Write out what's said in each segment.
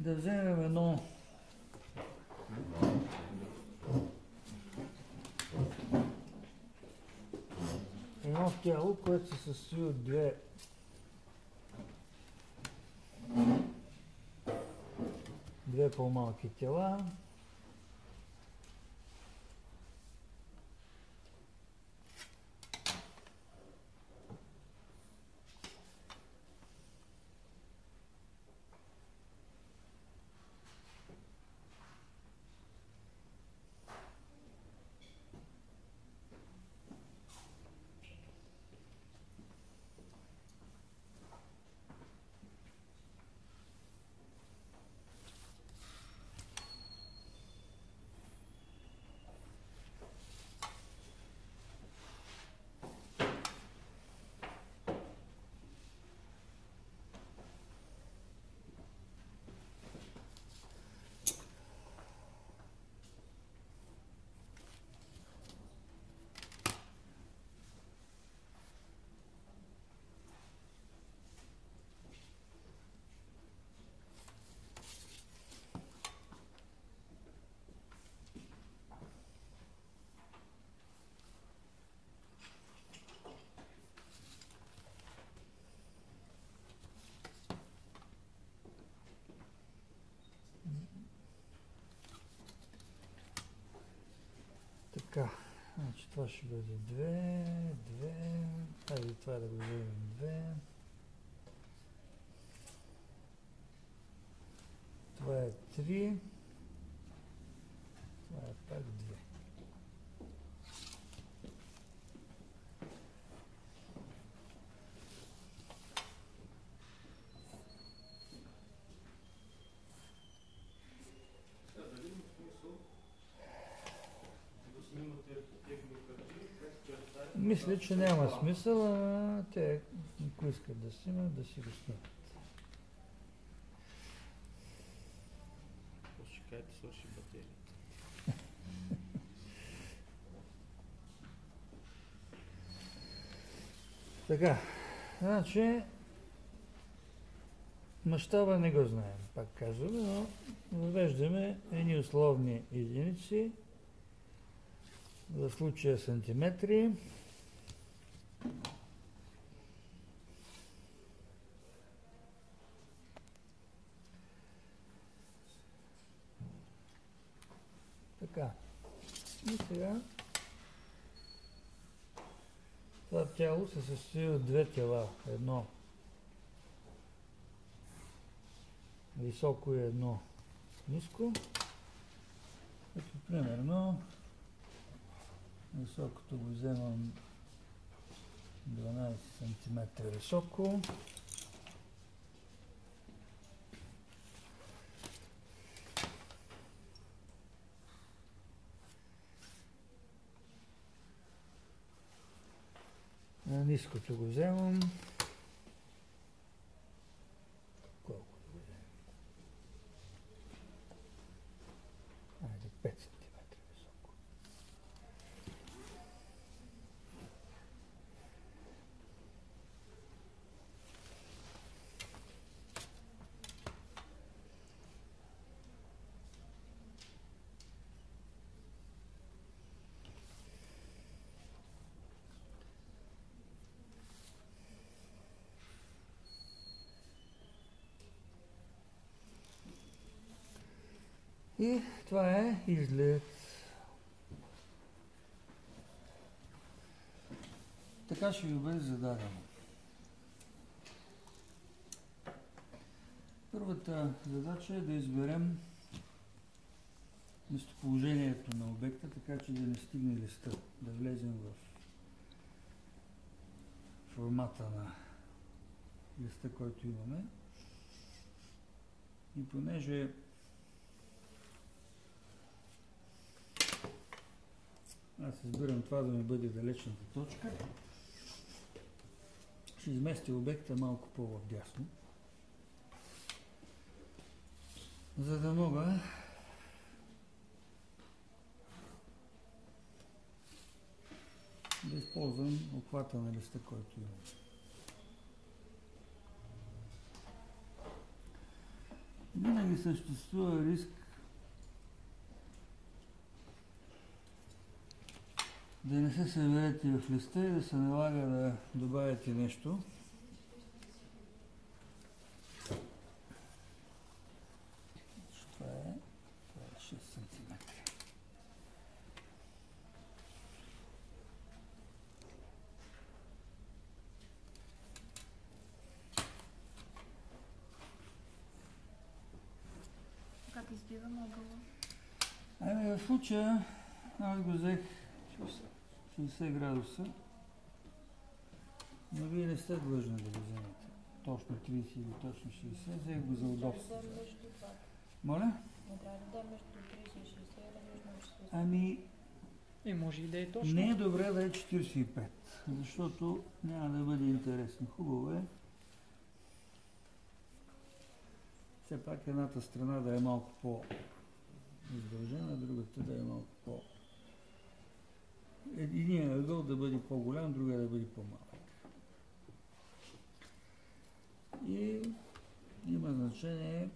Да вземем едно тяло, което се състои от две по-малки тела. Така, значи това ще бъде 2, хайде това да го вземем 2. Това е 3. Това е пак 2. Мисля, че няма смисъл, а те, ако искат да снимат, да си го снимат. Ще кажете, свърши батерията. Така, значи мащаба не го знаем, пак казваме, но въвеждаме едни условни единици, в случая сантиметри. Така, и сега това тяло се състои от две тела, едно високо и едно ниско. Като примерно високото го вземам 12 см високо. На ниското го вземам. Колко го вземам? Айде 5 см високо. И това е изглед. Така ще ви бъде зададено. Първата задача е да изберем местоположението на обекта, така че да не стигне листа, да влезем в формата на листа, който имаме. И понеже аз избирам това да ми бъде далечната точка, ще изместя обекта малко по-вдясно, за да мога да използвам обхвата на листа, който имам. Винаги съществува риск да не се съберете в листа и да се налага да добавите нещо. Това е 6 см. Как избивам ъгъла? Ами в случая аз го взех 60 градуса, но вие не сте длъжни да го вземете. Точно 30 или точно 60, взех го за удобство. Моля? Не трябва да дам между 30 и 60 или между 60? Ами Може и да е точно. не е добре да е 45, защото няма да бъде интересно. Хубаво е все пак едната страна да е малко по-издължена, другата да е малко по... Единият ъгъл да бъде по-голям, другия да бъде по-малък. И има значение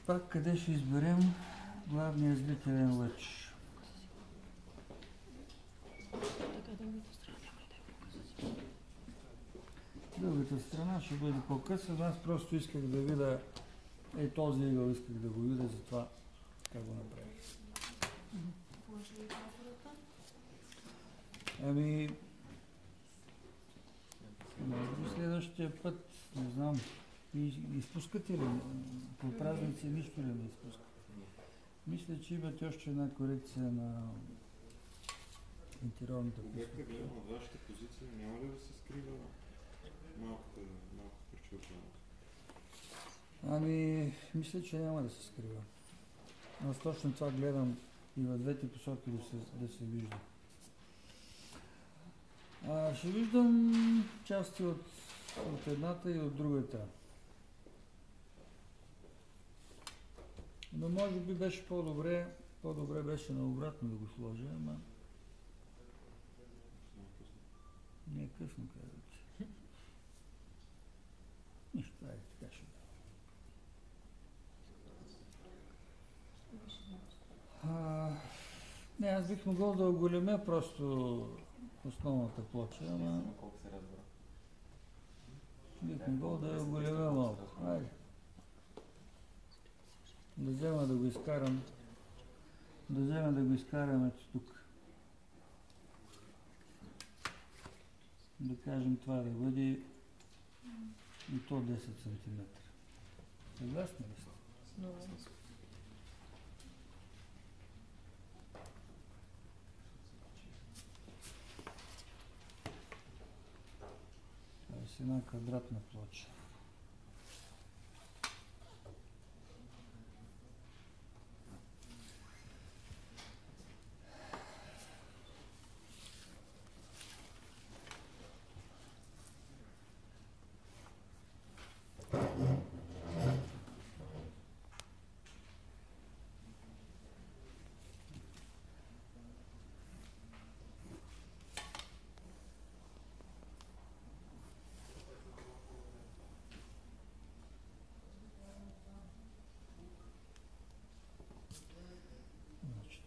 пак къде ще изберем главния зрителен лъч. Другата страна ще бъде по-къса, но аз просто исках да видя този ъгъл исках да го видя, затова така го направих. Може ли фасолата? Ами, може би следващия път, не знам, изпускате ли? По празници нищо ли не изпускате? Мисля, че имате още една корекция на интериорната пуска. Бяхте гледал на вашата позиция, няма ли да се скрива малката пречупване? Ами, мисля, че няма да се скрива. Аз точно това гледам и във двете посоки да се вижда. Ще виждам части от едната и от другата. Но може би беше по-добре беше наобратно да го сложа, ама не е късно, казвате. Нищо, айде, така ще бъде. Не, аз бих могъл да оголемя просто основната плоча, ама бих могъл да я оголемя малко. Айде. Да взема да го изкарам ето тук. Да кажем това да бъде и то 10 см. Съгласни ли сте? Това е с една квадратна плоча.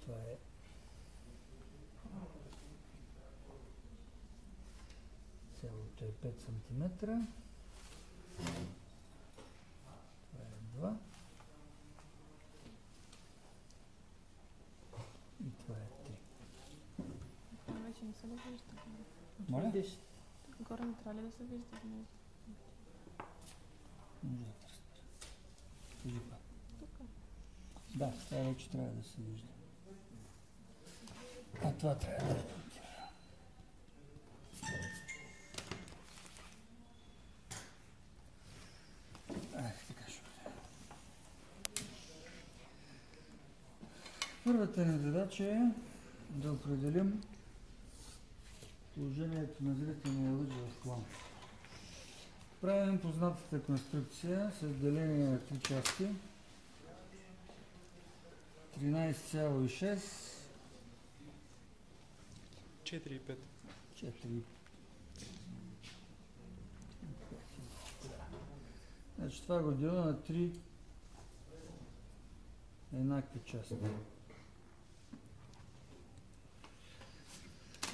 Това е цялото е 5 см. Това е 2. И това е 3. Вече не се ли вижда? Моля? Горе не трябва ли да се вижда? Може да търся. Кажи пак. Тук. Да, това вече трябва да се вижда. А това трябва да е. Така ще бъде. Първата ни задача е да определим положението на зрителния лъч в план. Правим познатата конструкция с деление на 3 части. 13,6 4,5. 4. Значи това го дела на 3 еднакви части.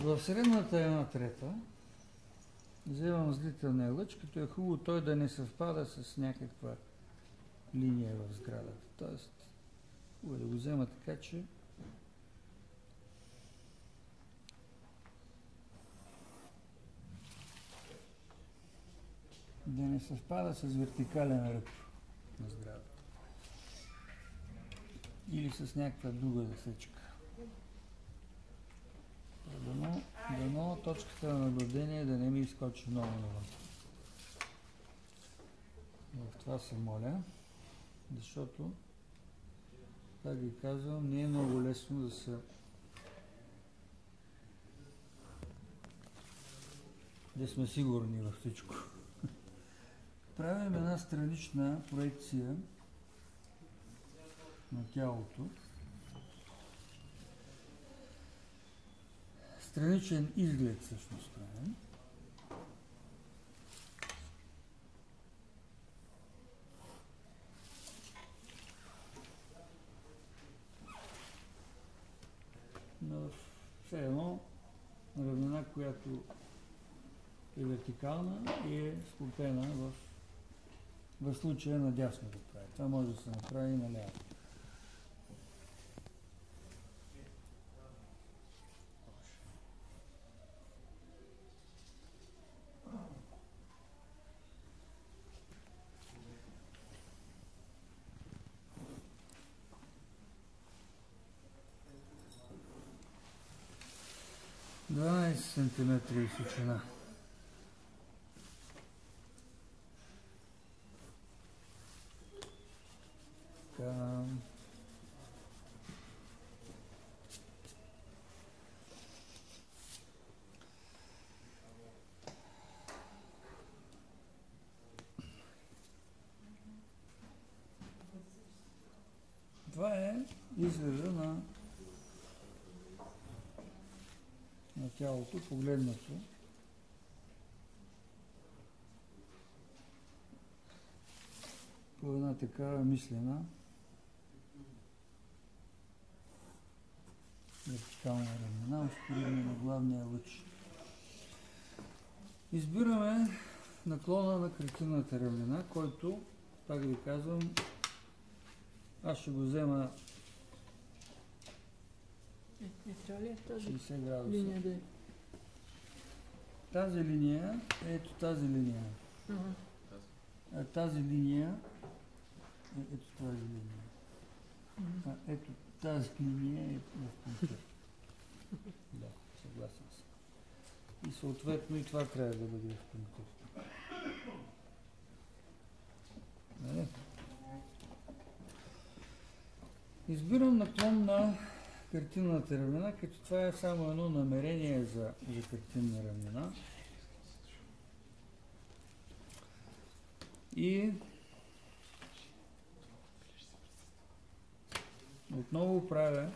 В средната 1/3 вземам зрителния лъч, като е хубаво той да не съвпада с някаква линия в сградата. Тоест, хубаво да го взема така, че да не съвпада с вертикален ръб на сградата. Или с някаква друга засечка. Дано точката на наблюдение да не ми изкочи много навън. В това се моля, защото, как ви казвам, не е много лесно да сме сигурни във всичко. Правим една странична проекция на тялото. Страничен изглед всъщност правим. Но все едно равнина, която е вертикална и е склопена в случая надясно да прави. Това може да се направи и наляво. Сантиметра височина. Така. Това е изгледа на тялото, погледнато. По една такава мислена вертикална равнина, успоредна на главния лъч. Избираме наклона на картинната равнина, който, пак ви казвам, аз ще го взема трябва ли е тази 60 градуса. линия да е? Тази линия е ето тази линия. А тази линия е ето тази линия. А ето тази линия е в пункта. Да, съгласен съм. И съответно и това трябва да бъде в пункта. Нали? Избирам наклон на картинната равнина, като това е само едно намерение за картинна равнина. И отново правя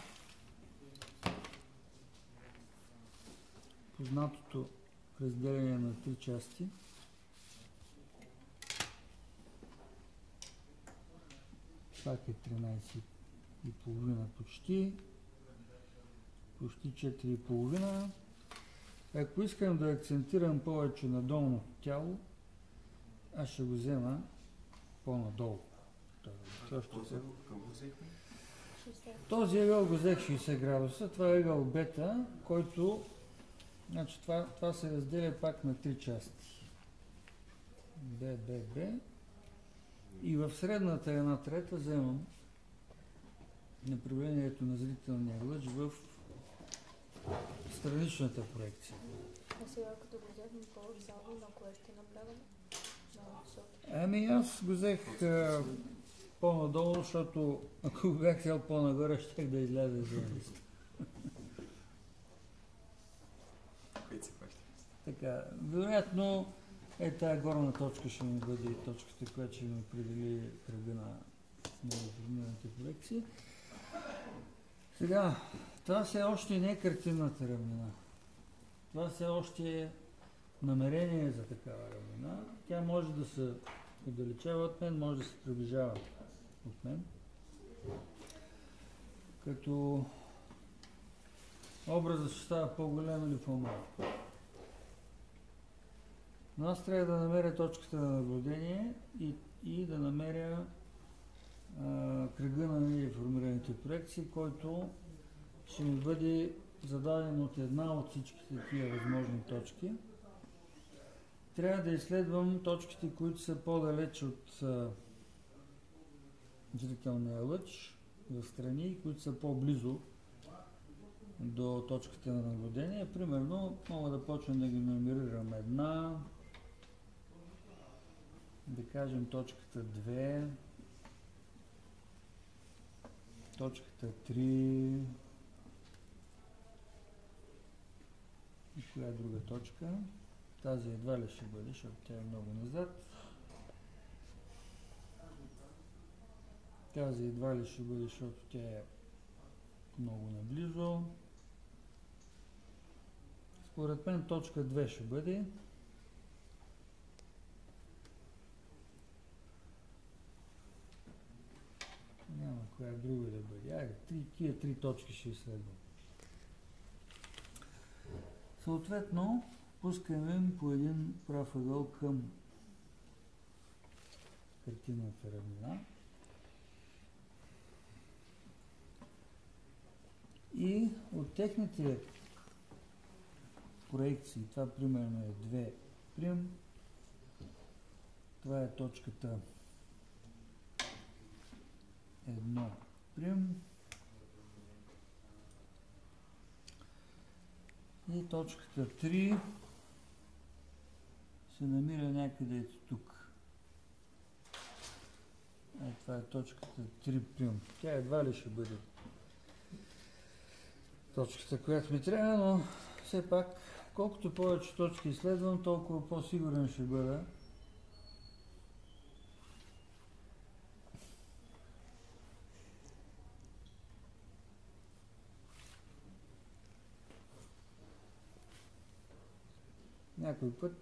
познатото разделение на 3 части. Пак е 13,5 почти. Почти 4,5. Ако искам да акцентирам повече на долното тяло, аз ще го взема по-надолу. Този ъгъл го взех 60 градуса. Това е ъгъл бета, който, значи това се разделя пак на 3 части. Б. И в средната 1/3 вземам направлението на зрителния лъч в страничната проекция. А сега като го взехме по-отзадно, на кое ще наблягаме? На високи? Ами аз го взех по-надолу, защото ако го бях взел по-нагоре, щех да излезе за лист. Така, вероятно тази горна точка ще ми бъде точката, която ще ми определи кръга на неопределените проекции. Сега, това все още не е картинната равнина. това все още е намерение за такава равнина. Тя може да се отдалечава от мен, може да се приближава от мен. Като образът ще става по-голям или по-малък. Но аз трябва да намеря точката на наблюдение и да намеря кръга на формираните проекции, който ще ми бъде зададен от една от всичките тия възможни точки. Трябва да изследвам точките, които са по-далеч от зрителния лъч в страни, които са по-близо до точката на наблюдение. Примерно мога да почна да ги номерирам една, да кажем точката 2, точката 3 и коя друга точка. Тази едва ли ще бъде, защото тя е много назад. Тази едва ли ще бъде, защото тя е много наблизо. Според мен точка 2 ще бъде. Няма коя друга да бъде. Айде, тия три точки ще изследвам. Съответно, пускаме по един прав ъгъл към картинната равнина. И от техните проекции, това примерно е 2 прим, това е точката 1 прим и точката 3 се намира някъде ето тук. Това е точката 3 прим. Тя едва ли ще бъде точката, която ми трябва, но все пак, колкото повече точки изследвам, толкова по-сигурен ще бъда. Някой път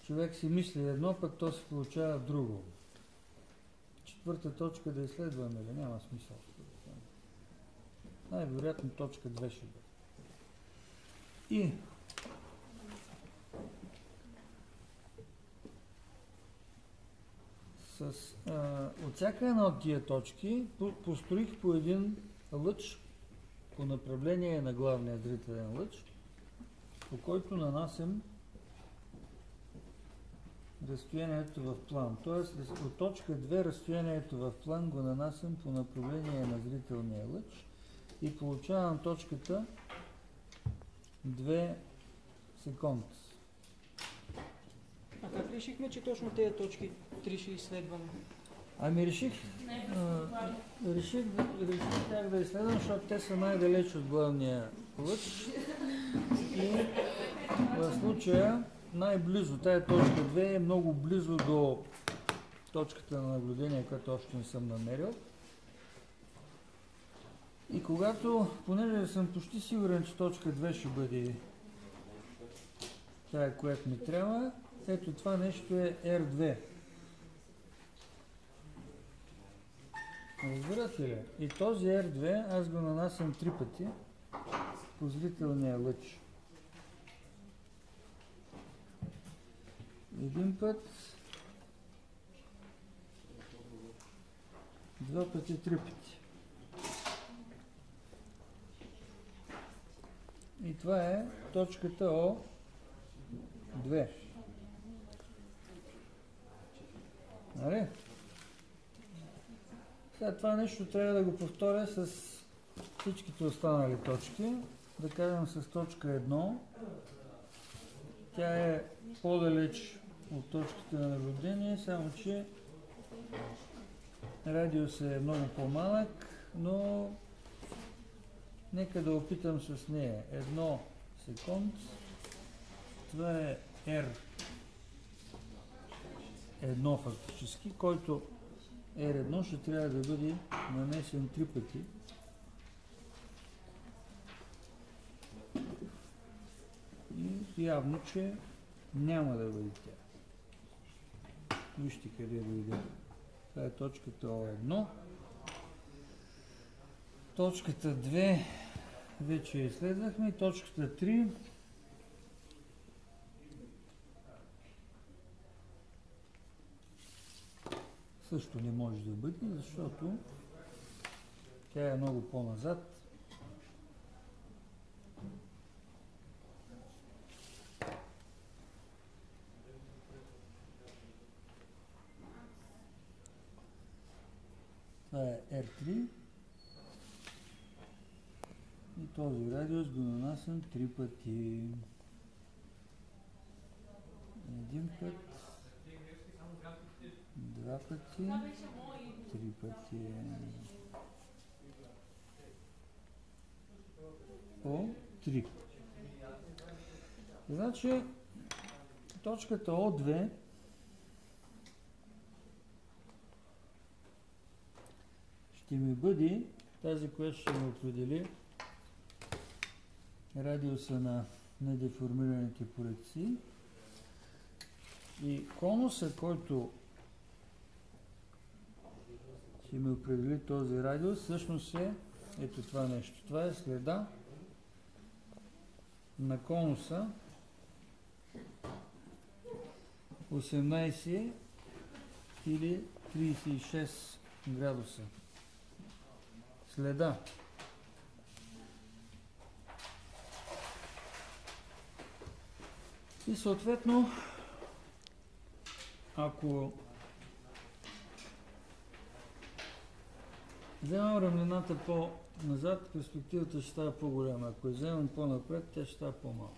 човек си мисли едно, пък то се получава друго. Четвърта точка да изследваме ли? Няма смисъл. Най-вероятно точка 2 ще бъде. И от всяка една от тия точки построих по един лъч по направление на главния зрителен лъч, по който нанасям разстоянието в план. Тоест от точка 2 разстоянието в план го нанасям по направление на зрителния лъч и получавам точката 2 секунди. А как решихме, че точно тези точки 3 ще изследваме? Ами реших тях да изследвам, защото те са най-далеч от главния лъч и в случая най-близо, тая точка 2 е много близо до точката на наблюдение, която още не съм намерил. И когато, понеже съм почти сигурен, че точка 2 ще бъде тая, която ми трябва, ето това нещо е R2. Разбирате ли? И този R2 аз го нанасям 3 пъти по зрителния лъч. Един път, 2 пъти, 3 пъти. И това е точката О2. Нали? Сега това нещо трябва да го повторя с всичките останали точки. Да кажем с точка 1. Тя е по-далеч от точката на наблюдение, само че радиус е много по-малък, но нека да опитам с нея. 1 секунд. Това е R1 фактически, който R1 ще трябва да бъде нанесен 3 пъти явно, че няма да бъде тя. Вижте къде дойде. Това е точката О1. Точката 2 вече изследвахме. Точката 3 също не може да бъде, защото тя е много по-назад. Това е R3 и този радиус го нанасям 3 пъти. Един път, 2 пъти, 3 пъти. По 3. Значи, точката О2 ще ми бъде тази, която ще ми определи радиуса на недеформираните проекции и конуса, който ще ми определи този радиус, всъщност е ето това нещо. Това е следа на конуса 18 или 36 градуса. Следа. И съответно, ако вземам равнината по-назад, перспективата ще става по-голяма. Ако я вземам по-напред, тя ще става по-малка.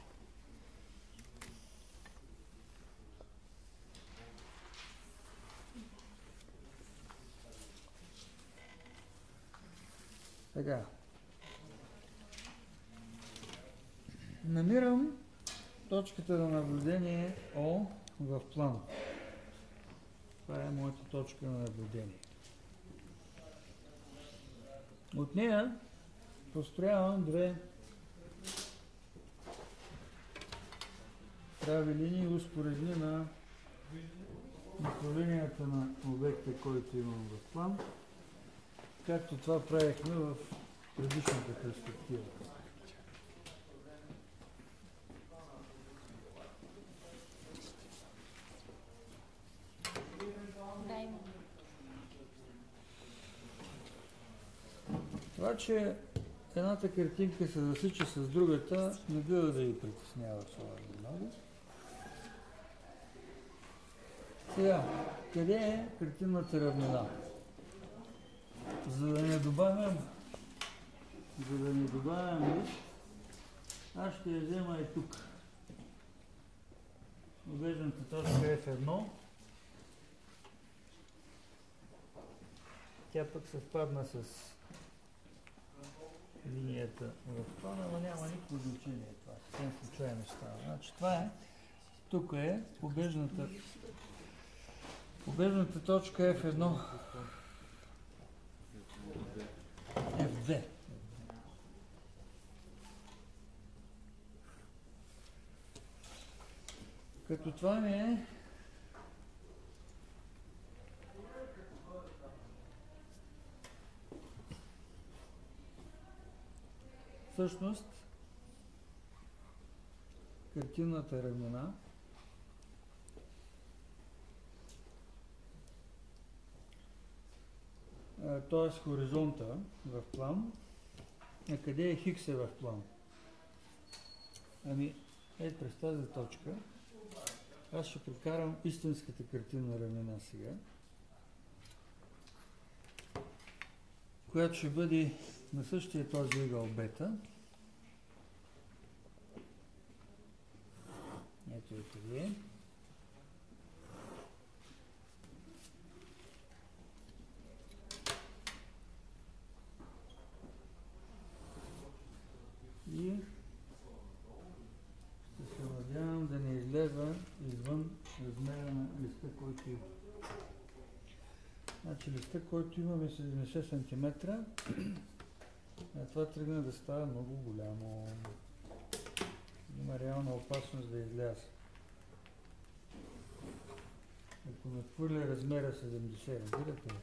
Така. Намирам точката на наблюдение О в план. Това е моята точка на наблюдение. От нея построявам две прави линии, успоредни на направленията на обекта, който имам в план, както това правихме в предишната перспектива. Това, че едната картинка се засича с другата, не бива да ви притеснява особено много. Сега, къде е картинната равнина? За да не добавям лист, аз ще я взема и тук. Обежната точка F1. Тя пък съвпадна с линията в плана, но няма никакво значение това. Съвсем случайно става. Значи това е, тук е побежната точка F1. F2. Като това ми е всъщност картинната равнина, т.е. хоризонта в план. А къде е хикса в план? Ами, ето през тази точка аз ще прекарам истинската картинна равнина сега, която ще бъде на същия този ъгъл бета. Ето е къде. И ще се надявам да не излезе извън размера на листа, който има. Значи листа, който имаме 70 см, а това тръгна да става много голямо. Има реална опасност да изляза. Ако надхвърля размера 70, разбирате ли?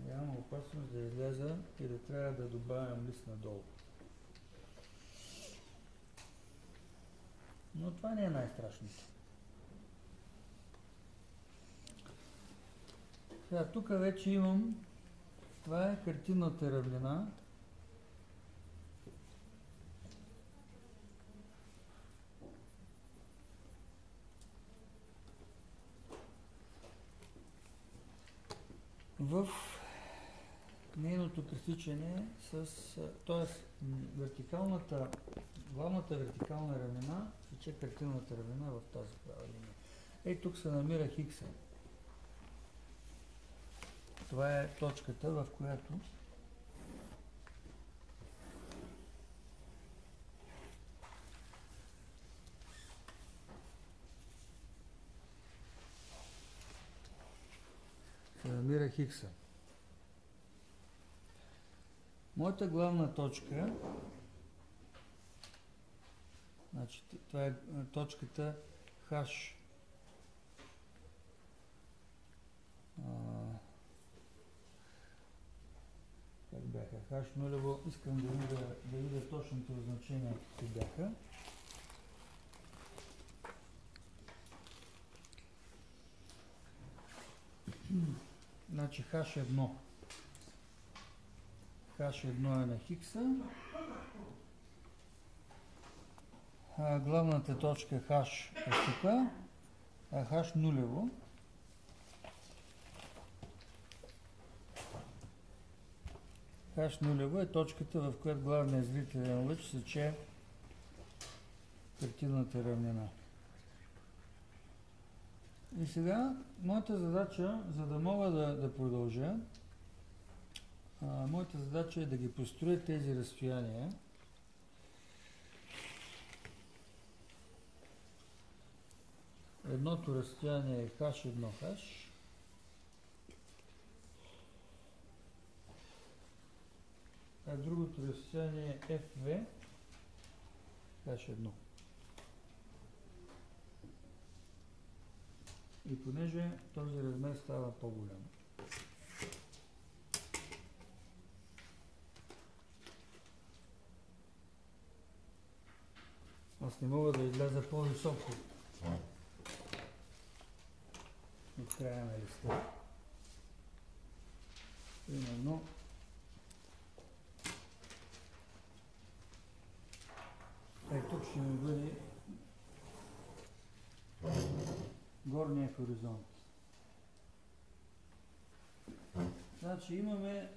Реална опасност да изляза и да трябва да добавям лист надолу. Но това не е най-страшното. Сега, тук вече имам, това е картинната равнина. В нейното пресичане с, т.е. главната вертикална равнина сече картинната равнина в тази права линия. Ей, тук се намира хикса. Това е точката, в която се намира хикса. Моята главна точка, значи това е точката H. Как бяха? H0, искам да видя точното значение, какви бяха. Значи H1. H1 е на хикса. Главната точка H е тук, а H0 H0 е точката, в която главният зрителен лъч сече картинната равнина. И сега, моята задача, за да мога да продължа, моята задача е да ги построя тези разстояния. Едното разстояние е H1H. А другото разстояние е FV H1. И понеже този размер става по-голям, аз не мога да изляза по-високо от края на листа. Примерно тук ще ми бъде горния хоризонт. Значи имаме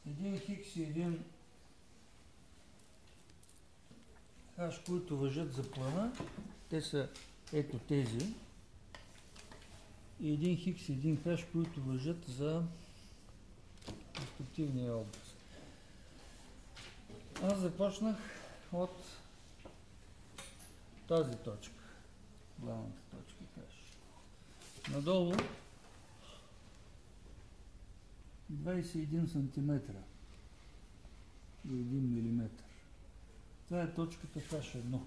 един хикс и един хаш, които важат за плана. Те са ето тези. И един хикс и един хаш, които важат за перспективния образ. Аз започнах от тази точка, главната точка, хаш. Надолу 21 см и 1 мм. Това е точката H1.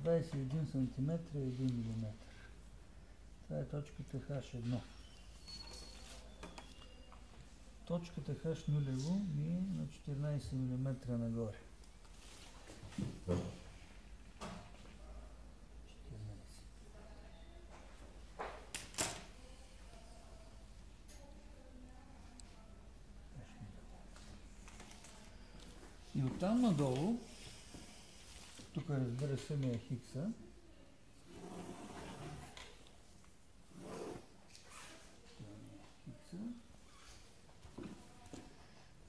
21 см и 1 мм. Това е точката H1. Точката H0 ми е на 14 мм нагоре. 14. И оттам надолу, тук разбира се ми е хикса,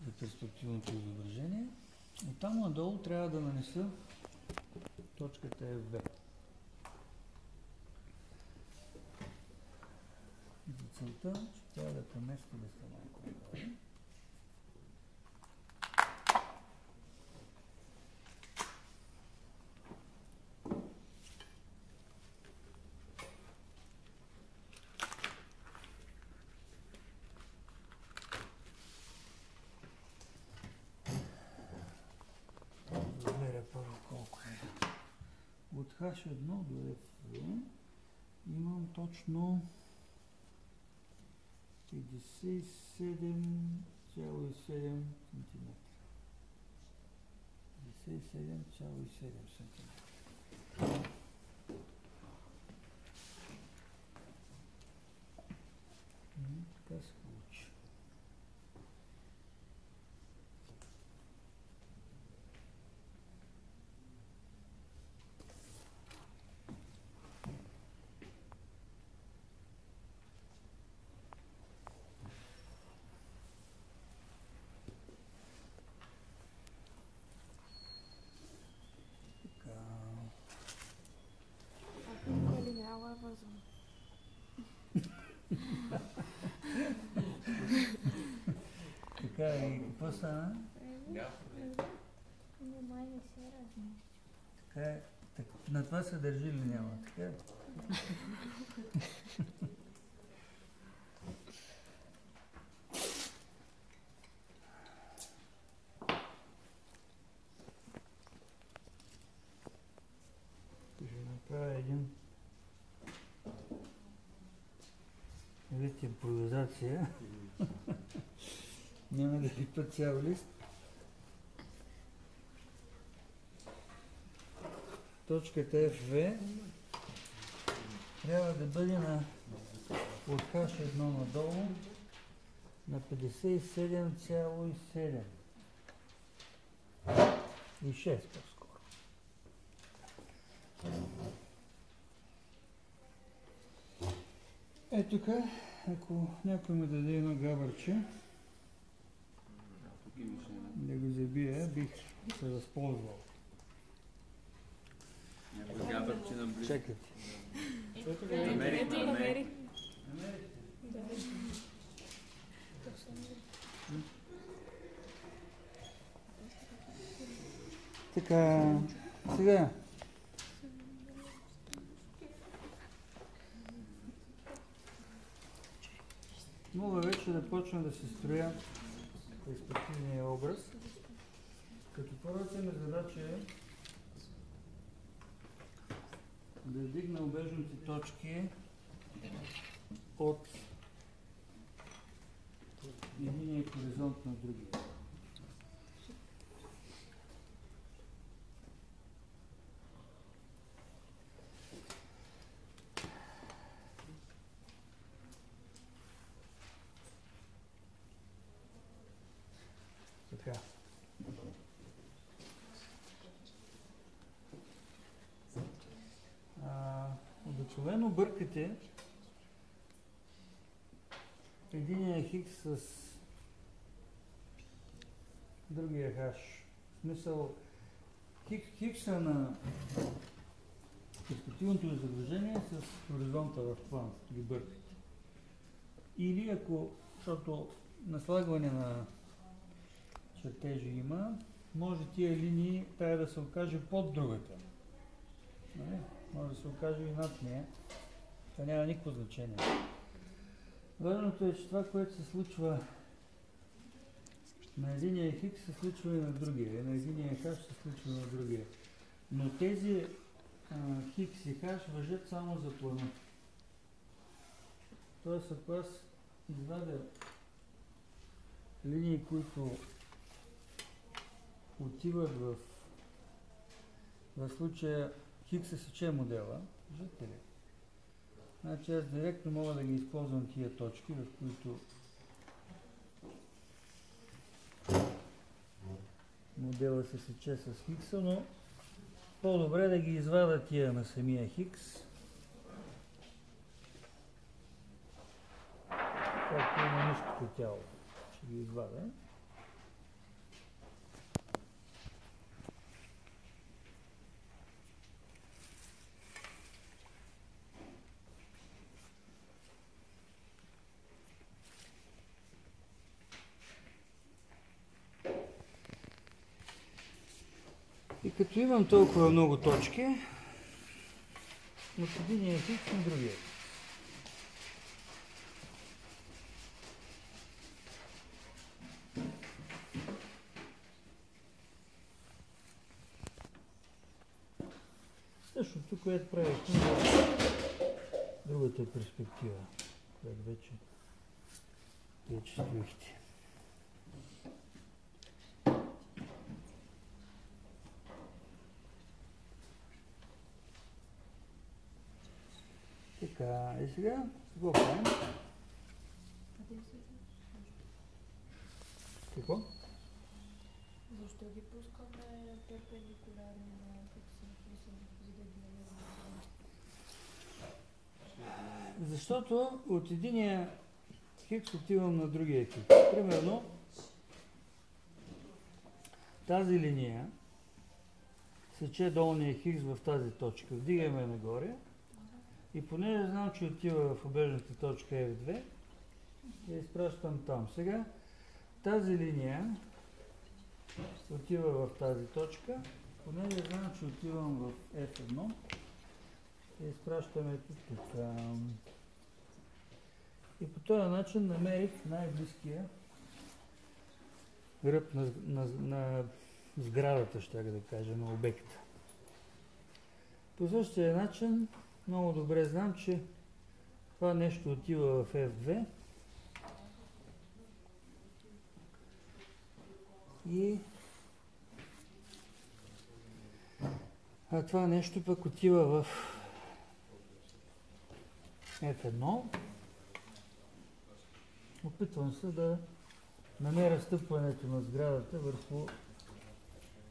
за перспективното изображение. Оттам надолу трябва да нанеса точката FV. За целта ще трябва да преместя листа малко нагоре. H1 до F2 имам точно 57,7 см. 57,7 см. Така се получи. Така. Колко линейала е възможно? Така и какво стана? Май не се размери. Така е. На това се държи линяла, така е? Ще направя един вид импровизация. Няма да липа цял лист. Точката FV трябва да бъде от H1 надолу на 57,7 и 6 по-скоро. Ето тук, ако някой ми даде едно габърче, да го забия, бих се възползвал. Габърче наблизо. Чакайте. Намери. Така, сега. Мога вече да почна да се строя перспективния образ. Като първата ми задача е да вдигна обежните точки от единия хоризонт на другия. Така. Обикновено бъркате единия хикс с другия хаш. В смисъл, хикса на перспективното изображение с хоризонта в план ги бъркате. Или ако, защото наслагване на чертежи има, може тия линии тая да се окаже под другата. Нали? Може да се окаже и над нея. Това няма никакво значение. Важното е, че това, което се случва на единия хикс, се случва и на другия. И на единия хаш се случва и на другия. Но тези хикс и хаш важат само за плана. Тоест, ако аз извадя линии, които отиват в случая хикса сече модела, виждате ли? Значи аз директно мога да ги използвам тия точки, в които модела се сече с хикса, но по-добре да ги извада тия на самия хикс. Както и на ниското тяло. Ще ги извада. И като имам толкова много точки, от единия хикс на другия. Също тук което правихме в другата перспектива, която вече стоихте. Така, и сега какво правим? Какво? Защо ги пускаме перпендикулярно на хикса, за да ги намерим? Защото от единия хикс отивам на другия хикс. Примерно, тази линия сече долния хикс в тази точка. Вдигаме нагоре и понеже знам, че отива в обежната точка F2, я изпращам там. Сега тази линия отива в тази точка, понеже знам, че отивам в F1, я изпращаме тук. И по този начин намерих най-близкия гръб на сградата, ще да кажа, на обекта. По същия начин много добре знам, че това нещо отива в F2 и това нещо пък отива в F1. Опитвам се да намеря стъпването на сградата върху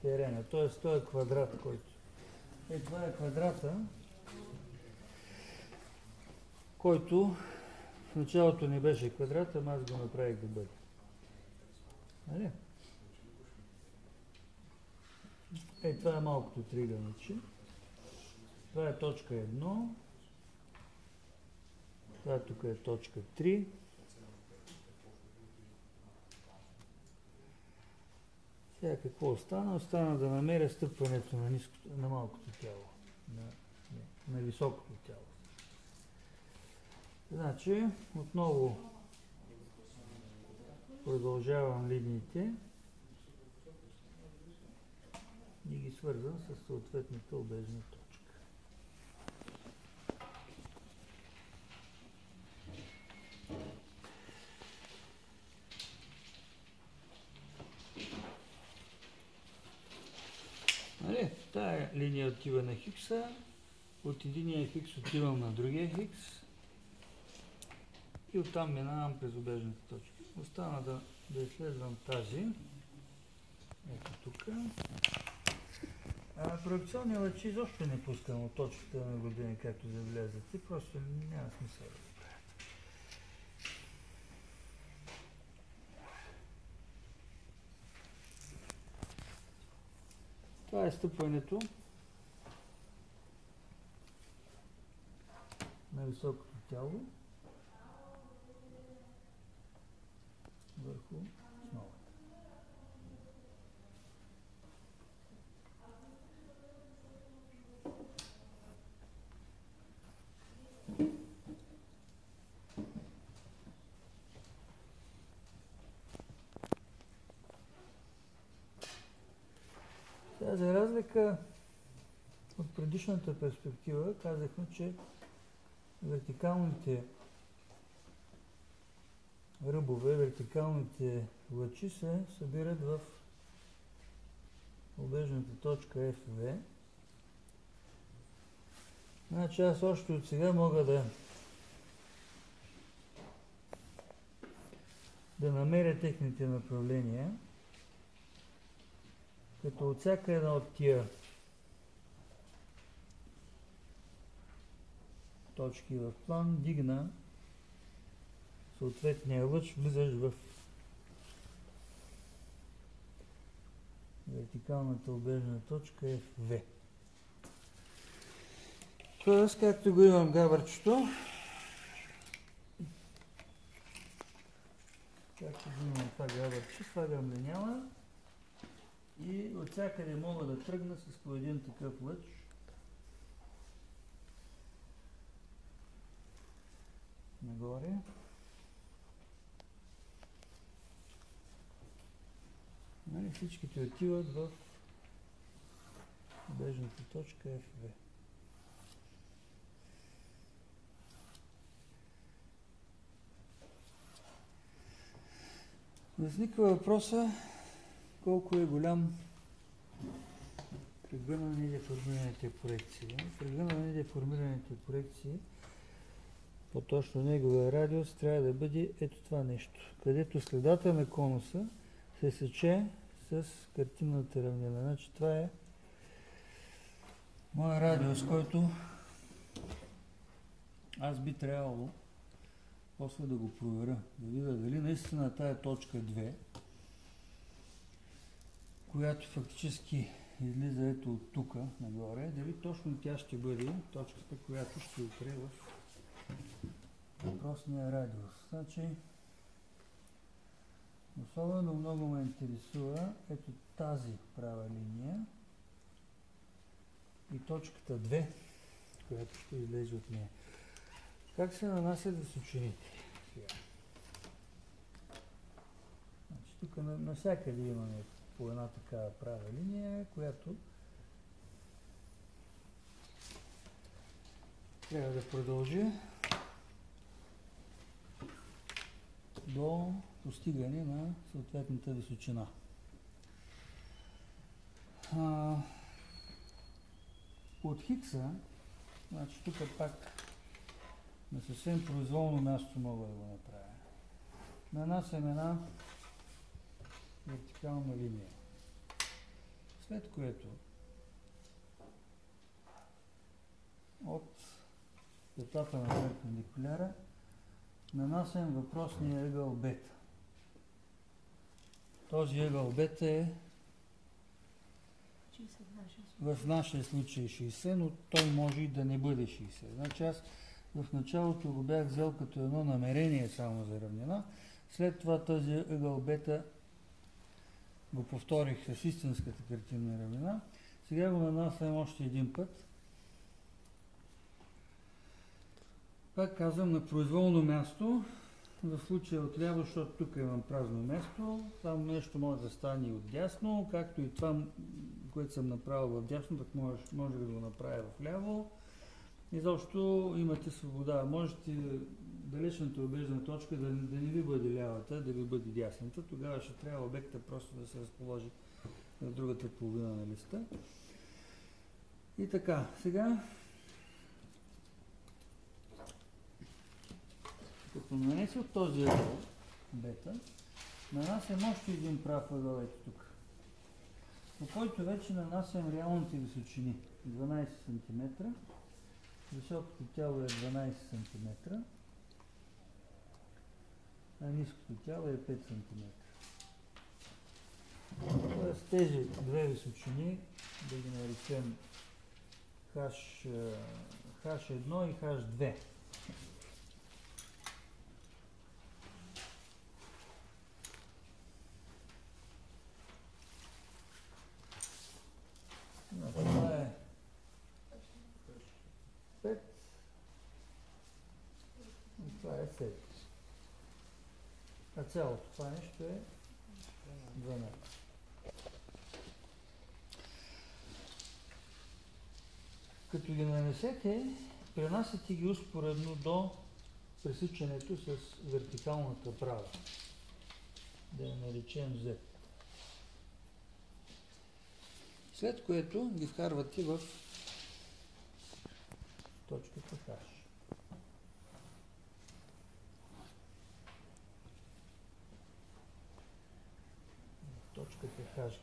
терена, т.е. този квадрат, който това е квадрата, който в началото не беше квадрат, ама аз го направих да бъде. Нали? Това е малкото триъгълниче. Това е точка 1. Това тук е точка 3. Сега какво остана? Остана да намеря стъпването на малкото тяло, на високото тяло. Значи, отново продължавам линиите и ги свързвам с съответната обежна точка. Тая линия отива на хикса, от единия хикс отивам на другия хикс и оттам минавам през обежната точка. Остана да изследвам тази. Ето тук. Проекционни лъчи изобщо не пускам от точката на наблюдение, както забелязате. Просто няма смисъл да го правя. Това е стъпването на високото тяло върху основата. За разлика от предишната перспектива, казахме, че вертикалните ръбове, вертикалните лъчи се събират в обежната точка FV. Значи аз още от сега мога да намеря техните направления, като от всяка една от тия точки в план дигна съответния лъч, влизаш в вертикалната обежна точка FV. Тоест, както го имам габърчето, както го имам това габърче, слагам линяла и от всякъде мога да тръгна с по един такъв лъч. Нагоре. Всичките отиват в обежната точка FV. Възниква въпроса колко е голям кръга на недеформираните проекции. Кръга на недеформираните проекции, по-точно неговия радиус, трябва да бъде ето това нещо, където следата на конуса се сече с картинната равнина. Значи това е моя радиус, който аз би трябвало после да го проверя, да видя дали наистина тая точка 2, която фактически излиза ето от тук нагоре, дали точно тя ще бъде точката, която ще опре в въпросния радиус. Значи, особено много ме интересува ето тази права линия и точката 2, която ще излезе от нея. Как се нанасят височините? Значи, тук навсякъде имаме по една такава права линия, която трябва да продължи до постигане на съответната височина. От Хикса, значи тук пак на съвсем произволно място мога да го направя. Нанасям една вертикална линия. След което от петата на перпендикуляра нанасям въпросния ъгъл бета. Този ъгъл бета е в нашия случай 60, но той може и да не бъде 60. Значи аз в началото го бях взел като едно намерение само за равнина. След това този ъгъл бета го повторих с истинската картинна равнина. Сега го нанасям още един път. Пак казвам на произволно място, в случая отляво, защото тук имам празно място, там нещо може да стане и отдясно, както и това, което съм направил в дясно, так може да го направя в ляво. Изобщо имате свобода. Можете далечната обежна точка да не ви бъде лявата, да ви бъде дясната. Тогава ще трябва обекта просто да се разположи в другата половина на листа. И така, сега като нанесох този ъгъл бета, нанасям още един прав ъгъл ето тук, по който вече нанасям реалните височини. 12 см. Високото тяло е 12 см, а ниското тяло е 5 см. Тоест тези две височини, да ги наречем H1 и H2. Това е 5 и това е 7. А цялото това нещо е 12. Като ги нанесете, пренасяте ги успоредно до пресичането с вертикалната права. Да я наречем Z. След което ги вкарвате в точката H. В точката H ги вкарвате.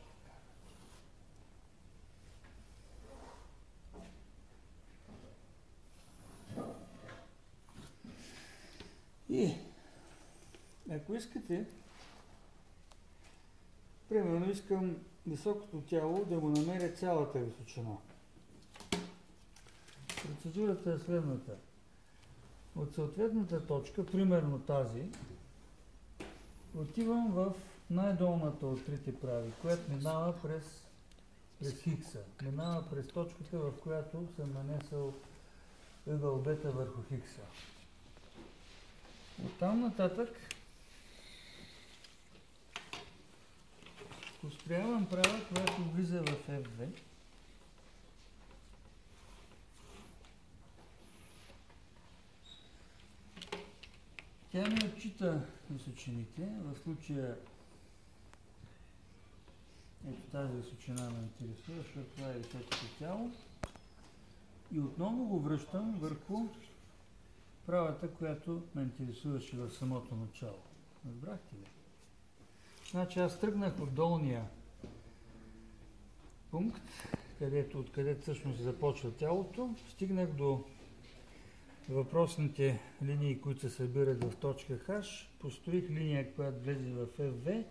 И ако искате, примерно искам високото тяло да му намеря цялата височина. Процедурата е следната. От съответната точка, примерно тази, отивам в най-долната от трите прави, която минава през хикса. Минава през точката, в която съм нанесъл ъгъл бета върху хикса. Оттам нататък построявам права, която влиза в F2. Тя ми отчита височините, в случая тази височина ме интересува, защото това е високото тяло. И отново го връщам върху правата, която ме интересуваше в самото начало. Разбрахте ли? Значи аз тръгнах от долния пункт, откъдето всъщност започва тялото, стигнах до въпросните линии, които се събират в точка H, построих линия, която влезе в FV,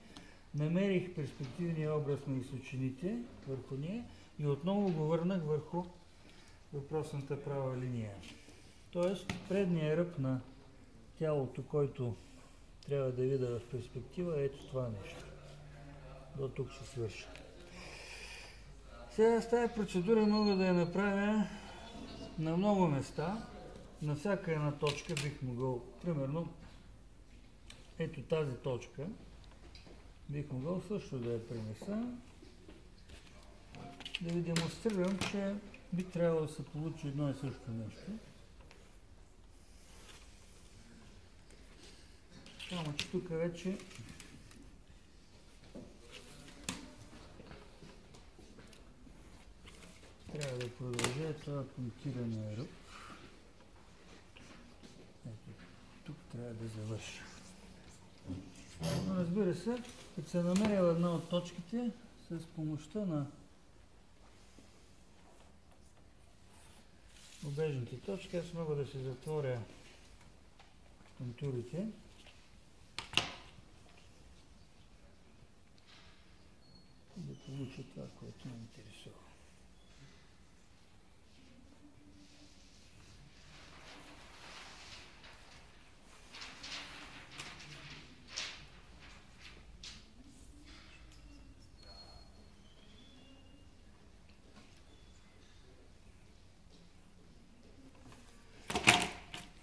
намерих перспективния образ на височините върху нея и отново го върнах върху въпросната права линия. Тоест, предният ръб на тялото, който трябва да видя в перспектива, е ето това нещо. До тук ще свърша. Сега с тази процедура мога да я направя на много места. На всяка една точка бих могъл, примерно, ето тази точка, бих могъл също да я пренеса, да ви демонстрирам, че би трябвало да се получи едно и също нещо. Само че тук вече трябва да продължа това пунктиране ръб. Ето, тук трябва да завърша. Но разбира се, като се намерила една от точките, с помощта на обежните точки, аз мога да се затворя контурите. И да получа това, което ме интересува.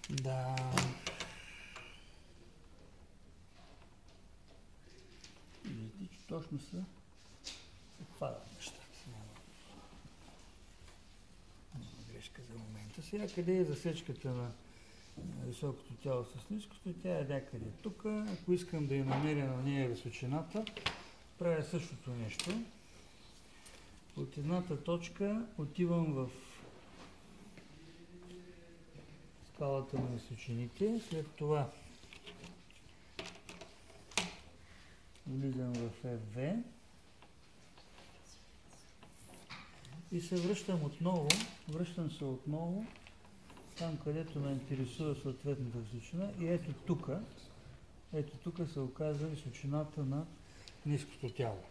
Да. Виждате, че точно се отпадат нещата. Няма грешка за момента. Сега къде е засечката на високото тяло с ниското? Тя е някъде тук. Ако искам да я намеря на нея височината, правя същото нещо. От едната точка отивам в скалата на височините, след това влизам в FV и се връщам се отново там, където ме интересува съответната височина и ето тук се оказва височината на ниското тяло.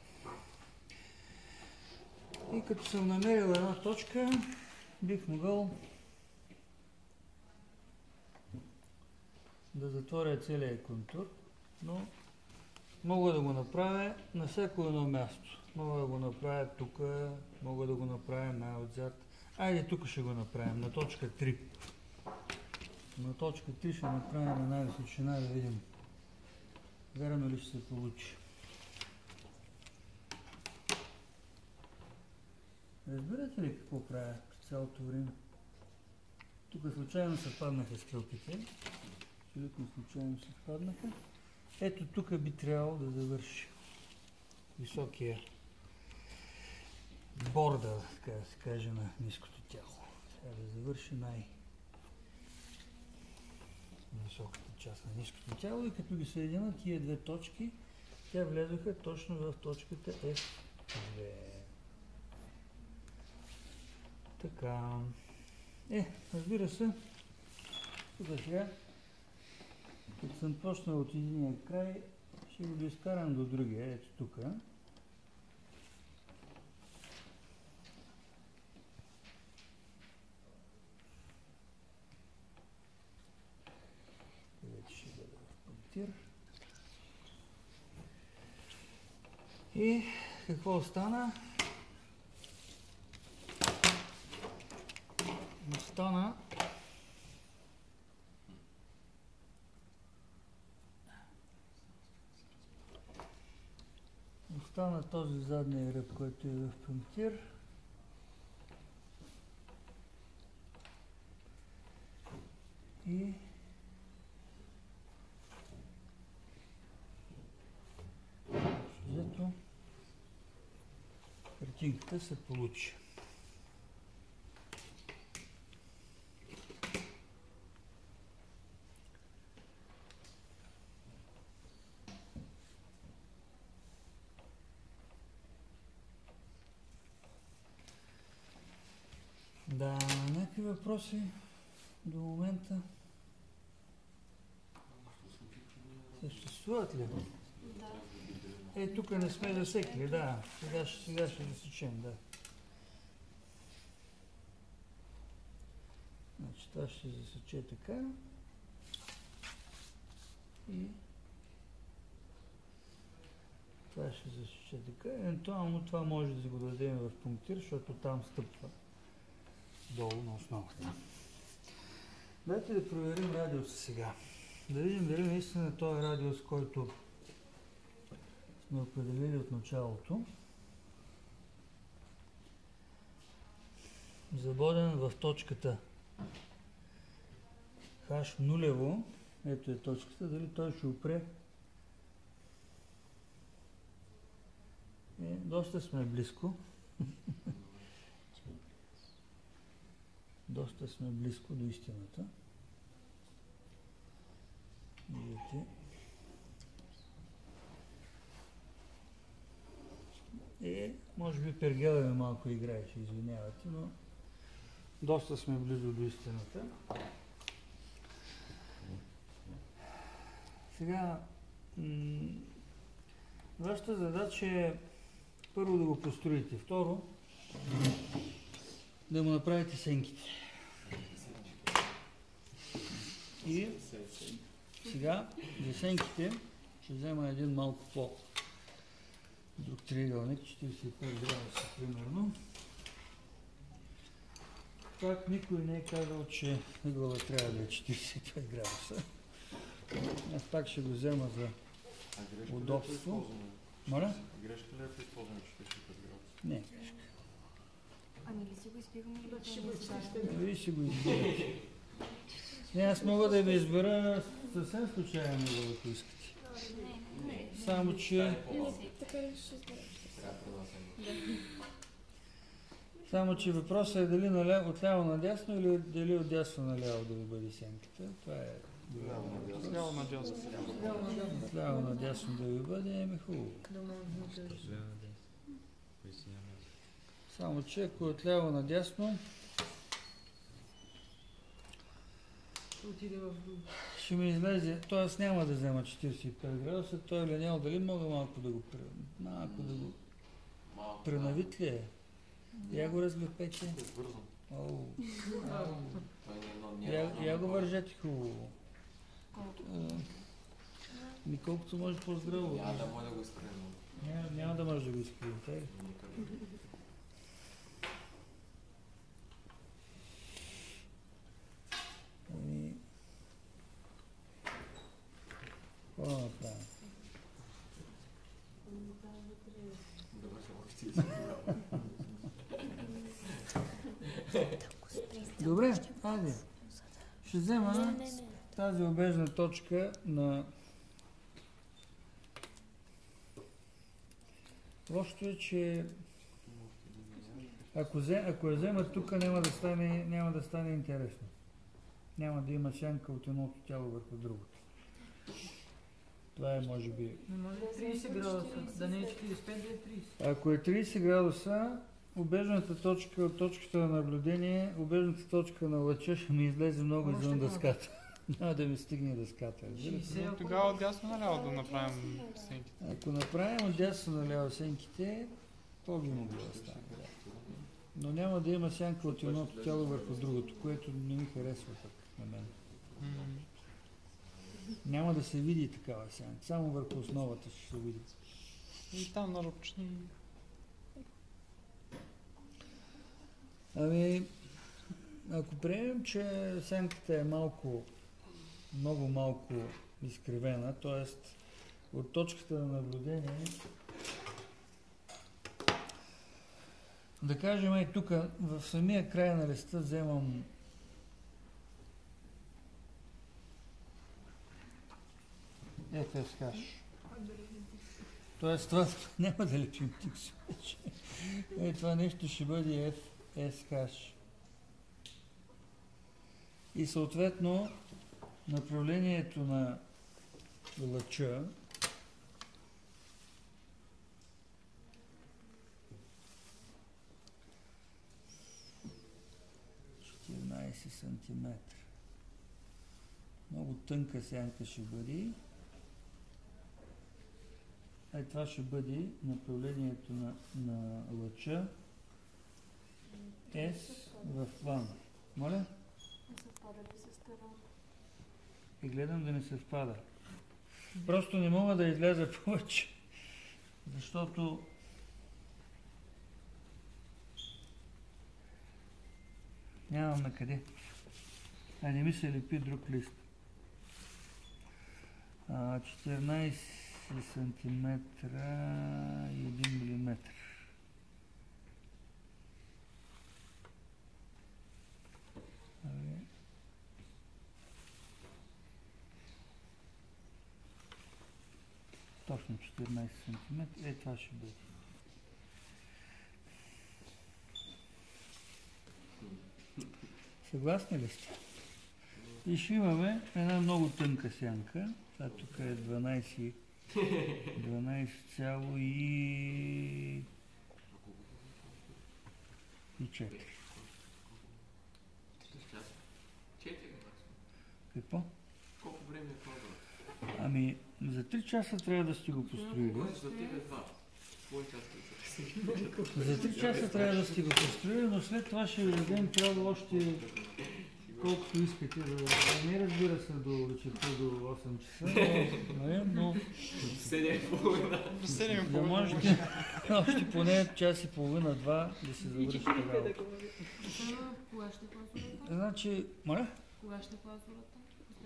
И като съм намерил една точка, бих могъл да затворя целия контур, но мога да го направя на всяко едно място. Мога да го направя тук, мога да го направя най-отзад. Айде тук ще го направим, на точка 3. На точка 3 ще направим една височина, да видим верно ли ще се получи. Разбирате ли какво правя през цялото време? Тук случайно се паднаха скълпите. Абсолютно случайно се паднаха. Ето тук би трябвало да завърши високия борда, така да се каже, на ниското тяло. Трябва да завърши най-високата част на ниското тяло и като ги съедина тия две точки, тя влезоха точно в точката F2. Така. Разбира се, тук сега, като съм почнал от единия край, ще го изкарам до другия, ето тук. Вече ще бъде в пунктир. И какво остана? Остана този задния ръб, който е в пунктир. И взето картинката се получи. Да, някакви въпроси до момента съществуват ли? Да. Тук не сме засекли, да. Сега ще засечем, да. Значи това ще засече така. И това ще засече така. Евентуално това може да го дадем в пунктир, защото там стъпва долу на основата. Дайте да проверим радиуса сега. Да видим дали наистина този радиус, който сме определили от началото, забоден в точката H нулево, ето е точката, дали той ще опре. Доста сме близко. Доста сме близко до истината. Виждате. Може би пергела ми малко играеше, извинявате, но доста сме близо до истината. Сега, вашата задача е първо да го построите, второ да му направите сенките. И сега за сенките ще взема един малко друг триъгълник, 45 градуса примерно. Пак никой не е казал, че ъгъла трябва да е 45 градуса. Аз пак ще го взема за удобство. Моля? Грешка ли е при използване 45 градуса? Не е грешка. Ами ли си го избираме или Ще го да изчистим. Вие си го избирате. Не, аз мога да ви избера съвсем случайно, ако искате. Не. Само, че... Така ли ще изберем? Само, че въпросът е дали отляво надясно или дали отдясно наляво да ви бъде сенката. Това е Ляво надясно. отляво надясно да ви бъде, хубаво. Само, че ако отляво надясно, Отиде в ще ми излезе, т.е. няма да взема 45 градуса, той е линял, дали мога малко да го пренавит ли е? Я го разлепете. Оу. Я го вържете хубаво. Колкото може по-здраво. Няма да може да го изкривим. Няма да може да го изкривите. Какво да направим? Добре, айде. Ще взема тази обежна точка на... Лошото е, че ако я взема тук, няма да стане интересно. Няма да има сянка от едното тяло върху другото. Това е може би... Не може 30 градуса, да не е 45, да е 30. Ако е 30 градуса, обежната точка от точката на наблюдение, обежната точка на лъча ще ми излезе много извън дъската. Няма да ми стигне дъската. Тогава от дясно наляво да направим сенките. Ако направим от дясно наляво сенките, по-би могло да стане. Но няма да има сянка от едното тяло върху другото, което не ми харесва пък на мен. Няма да се види такава сянка, само върху основата ще се види. И там нарочни. Ами, ако приемем, че сянката е много малко изкривена, т.е. от точката на наблюдение, да кажем и тук, в самия край на листа вземам FSH. Тоест това няма да лечим тикс вече. Това нещо ще бъде FSH. И съответно направлението на лъча см. Много тънка сянка ще бъде. Това ще бъде направлението на лъча S в план. Моля? Не съвпада ли с терена? И гледам да не съвпада. Просто не мога да изляза повече, защото нямам на къде. А не ми се лепи друг лист. 14 см и 1 мм. Точно 14 см. Това ще бъде. Съгласни ли сте? И ще имаме една много тънка сянка. Това тук е 12 и 4. Какво? Колко време е това? Ами, за 3 часа трябва да сте го построили. За тебе 2. За 3 часа трябва да сте го построили, но след това ще ви дадем право още колкото искате. Не разбира се до вечерта до 8 часа, но 7,5. да можете още поне час и половина-два да се завършите работа. Кога ще класурата? Значи, моля? Кога ще класурата?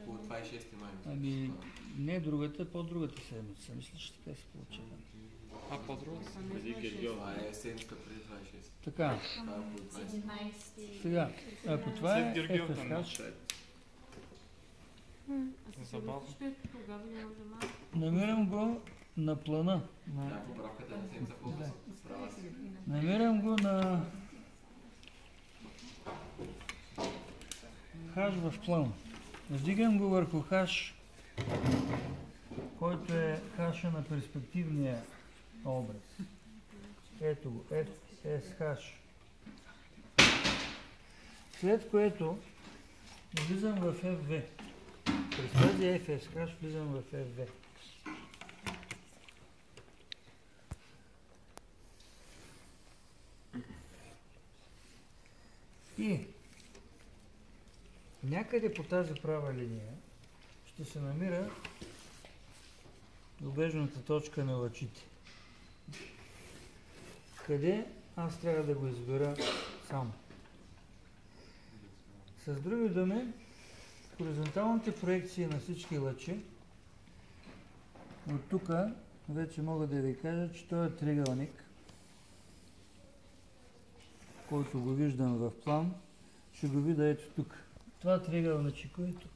Около 26 май. Ами, не другата, по-другата седмица. Мисля, че така се получава. А по-другата? Това е седмица преди 26. Така, Това е около 20. сега, ако това е След Георгиевата FSH, нощ. Забавно. Тогава не може малко. намирам го на плана. Да, поправката на седмица по-късно. Справа си. Намирам го на хаш в план. Вдигам го върху хаш, който е хаша на перспективния образ. Ето го, FSH. След което влизам в FV. През тази FSH влизам в FV. И някъде по тази права линия ще се намира добежната точка на лъчите. Къде аз трябва да го избера сам. С други думи, хоризонталните проекции на всички лъчи от тук вече мога да ви кажа, че този триъгълник, който го виждам в план, ще го видя ето тук. Това триъгълниче, което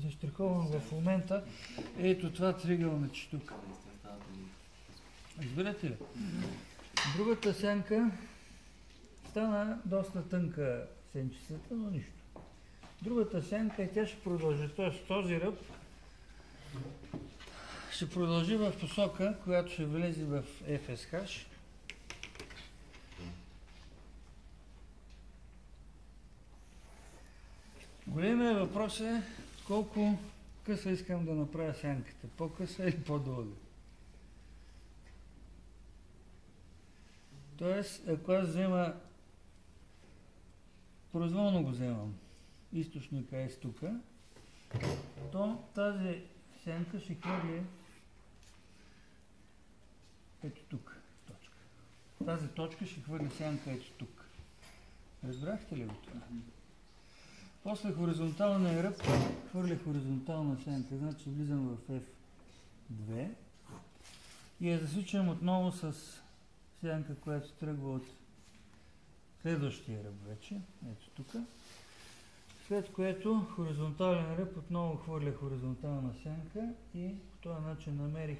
заштриховам в момента, ето това триъгълниче тук. Разбирате ли? Другата сянка стана доста тънка сенчицата, но нищо. Другата сянка и тя ще продължи, т.е. този ръб ще продължи в посока, която ще влезе в FSH. Големият въпрос е колко къса искам да направя сянката. По-къса или по-дълга? Тоест, ако аз взема, произволно го вземам, източника е тук, то тази сянка ще хвърли ето тук точка. Тази точка ще хвърли сянка ето тук. Разбрахте ли го това? После хоризонталния ръб хвърля хоризонтална сянка, значи влизам в F2 и я засичам отново с сянка, която тръгва от следващия ръб вече, ето тук. След което хоризонтален ръб отново хвърля хоризонтална сянка и по този начин намерих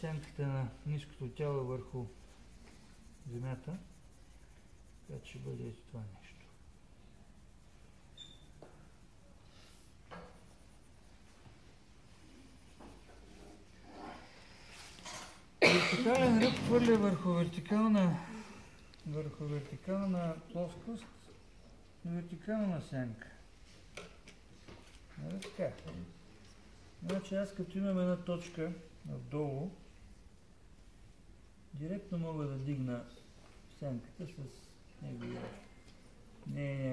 сянката на ниското тяло върху земята, която ще бъде ето това нещо. Вертикален ръб хвърля върху вертикална плоскост и вертикална сянка. Нали така? Значи аз като имам една точка надолу, директно мога да дигна сянката с неговия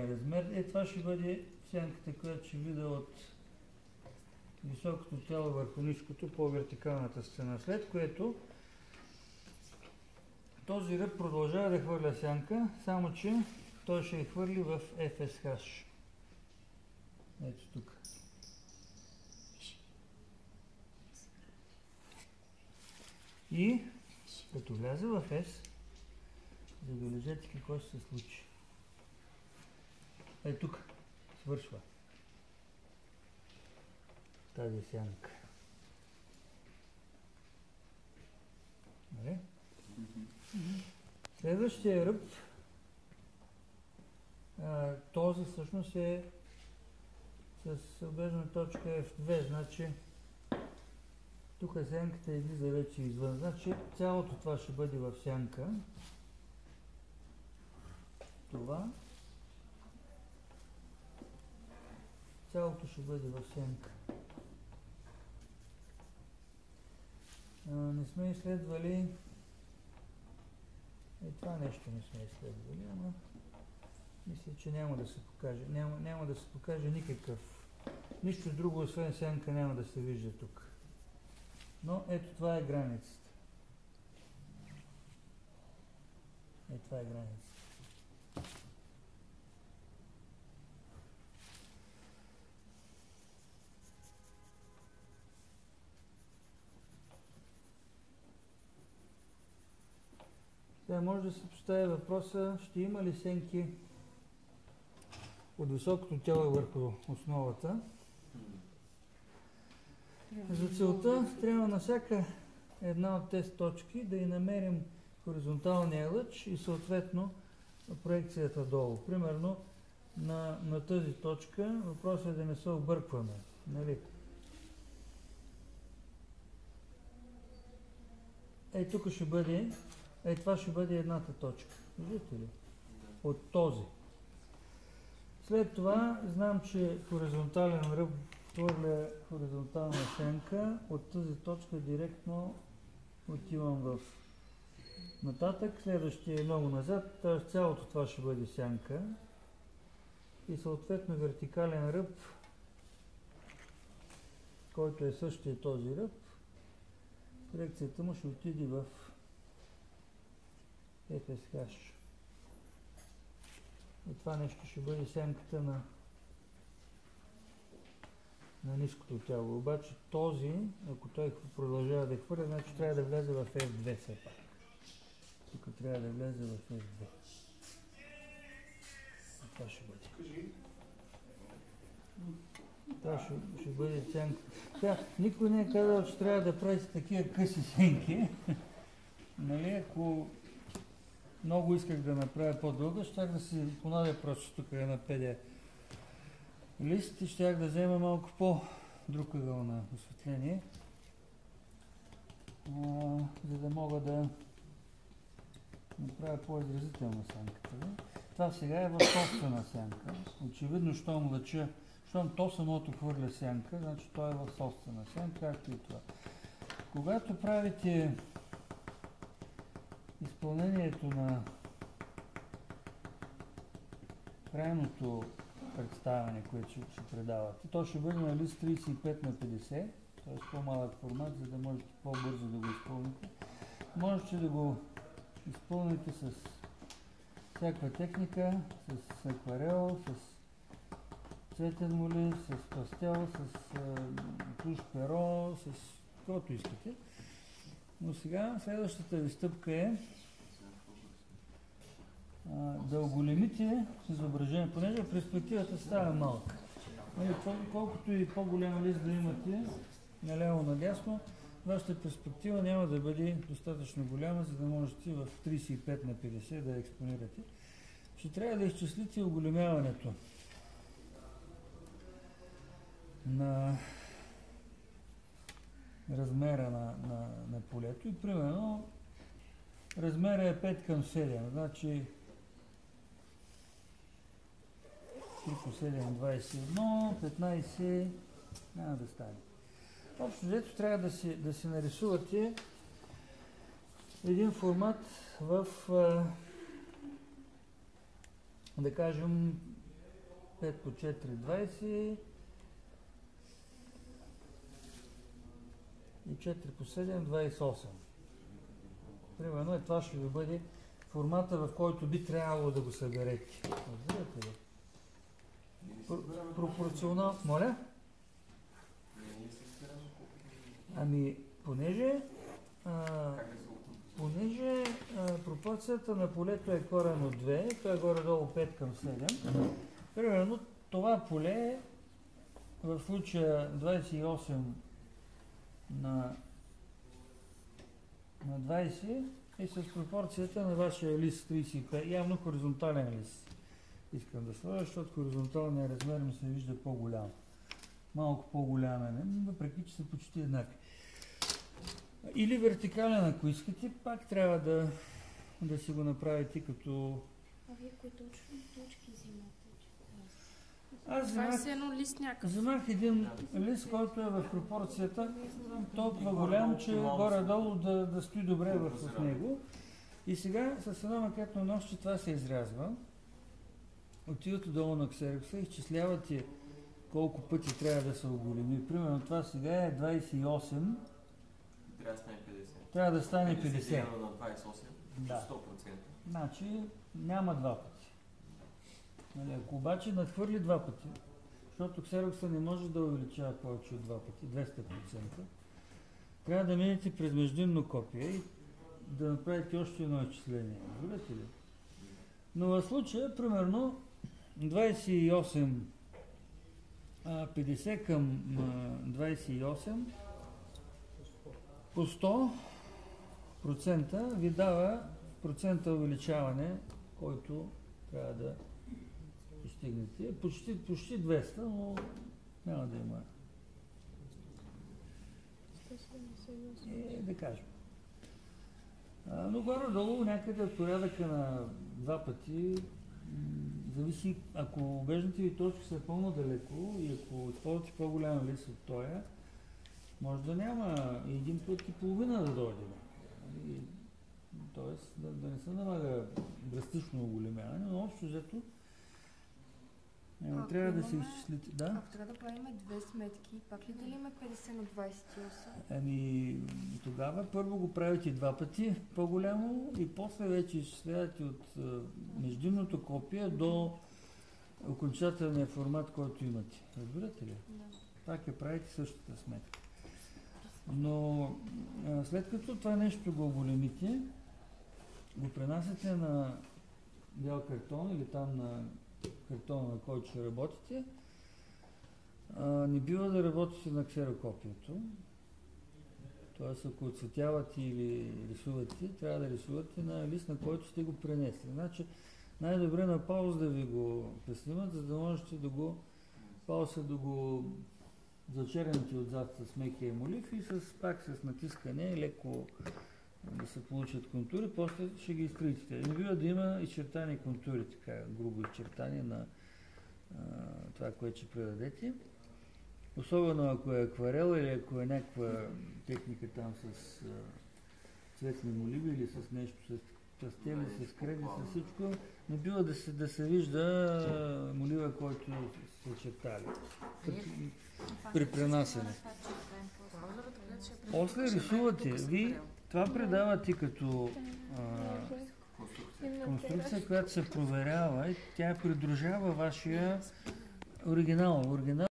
размер. Това ще бъде сянката, която ще видя от високото тяло върху ниското по вертикалната стена. След което този ръб продължава да хвърля сянка, само че той ще я хвърли в FSH. Ето тук. И като вляза в S, забележете какво ще се случи. Ето тук свършва тази сянка. Нали? Следващия ръб, този всъщност е с обежна точка F2, значи тук сянката излиза вече извън, значи цялото това ще бъде в сянка. Това. Цялото ще бъде в сянка. Не сме изследвали това нещо не сме изследвали, ама мисля, че няма да се покаже. Няма да се покаже никакъв. Нищо друго, освен сянка, няма да се вижда тук. Но ето това е границата. Ето това е границата. Сега може да се постави въпроса, ще има ли сенки от високото тяло върху основата. За целта трябва на всяка една от тези точки да й намерим хоризонталния лъч и съответно проекцията долу. Примерно на тази точка въпросът е да не се объркваме. Нали? Тук ще бъде, това ще бъде едната точка. Виждате ли? От този. След това знам, че хоризонтален ръб хвърля хоризонтална сянка. От тази точка директно отивам в нататък. Следващия е много назад, т.е. цялото това ще бъде сянка. И съответно вертикален ръб, който е същия този ръб, проекцията му ще отиде в FSH. И това нещо ще бъде сянката на ниското тяло. Обаче този, ако той продължава да хвърля, значи трябва да влезе в F2 все пак. Тук трябва да влезе в F2. И това ще бъде. Това ще бъде сянка. Сега, никой не е казал, че трябва да правите такива къси сенки. Нали, ако много исках да направя по-дълга, щях да си понадя просто тук на PD лист и щях да взема малко по-друг ъгъл на осветление, за да мога да направя по-изразителна сянката. Това сега е в собствена сянка. Очевидно, щом то самото хвърля сянка, значи то е в собствена сянка, както и това. Когато правите изпълнението на крайното представяне, което ще предавате, то ще бъде на лист 35 на 50, т.е. по-малък формат, за да можете по-бързо да го изпълните. Можете да го изпълните с всякаква техника, с акварел, с цветен молив, с пастел, с туш перо, с каквото искате. Но сега следващата ви стъпка е да оголемите изображение, понеже перспективата става малка. Колкото и по-голям лист да имате наляво-надясно, вашата перспектива няма да бъде достатъчно голяма, за да можете в 35 на 50 да експонирате. Ще трябва да изчислите оголемяването на размера на полето и примерно размера е 5 към 7, значи 3 по 7, 21, 15, няма да стане. Общо взето трябва да си нарисувате един формат в, да кажем, 5 по 4, 20 и 4 по 7, 28. Примерно това ще ви бъде формата, в който би трябвало да го съберете. Разбирате ли? Пропорционално. Моля? Ами, понеже пропорцията на полето е корен от 2, това е горе-долу 5 към 7. Примерно това поле в случая 28 на 20 е с пропорцията на вашия лист 35, явно хоризонтален лист. Искам да сложа, защото хоризонталният размер ми се вижда по-голям. Малко по-голям е, въпреки че са почти еднакви. Или вертикален, ако искате, пак трябва да си го направите като... А вие кои точки взимате? Аз вземах един лист, който е в пропорцията толкова голям, че горе-долу да стои добре в него. И сега с едно макетно ножче това се изрязва. Отивате долу на ксерокса, изчислявате колко пъти трябва да се оголеми. Примерно това сега е 28. Трябва да стане 50. На 28, да. 100%. Значи няма два пъти. Нали, ако обаче надхвърли два пъти, защото ксерокса не може да увеличава повече от два пъти, 200%, трябва да минете през междинно копие и да направите още едно изчисление. Разбирате ли? Но в случая, примерно, 28, 50 към 28 по 100% ви дава процента увеличаване, който трябва да постигнете. Почти 200, но няма да има. Да кажем. Но горе-долу някъде от порядъка на два пъти зависи, ако обежните ви точки са по-далеко и ако използвате по-голям лист от тоя, може да няма и един път и половина да дойде. Тоест да не се налага драстично оголемяване, но общо взето трябва да се изчислите. Да? Ако трябва да правим две сметки, пак ли делиме 50 на 28? Ами тогава първо го правите два пъти по-голямо и после вече изчислявате от междинното копие до окончателния формат, който имате. Разбирате ли? Да. Пак я правите същата сметка. Но след като това нещо го оголемите, го пренасяте на бял картон или там на картона, на който ще работите, не бива да работите на ксерокопието. Т.е. ако отцветявате или рисувате, трябва да рисувате на лист, на който сте го пренесли. Значи най-добре на пауз да ви го преснимат, за да можете да го да го зачерните отзад с мекия молив и пак с натискане леко да се получат контури, после ще ги изтрите. Не бива да има изчертани контури, така грубо изчертани на това, което ще предадете. Особено ако е акварел или ако е някаква техника там с цветни моливи или с нещо, с пастели, с креди, с всичко, не бива да се вижда молива, който се чертали при пренасене. После рисувате. Ви това предавате като конструкция, която се проверява и тя придружава вашия оригинал.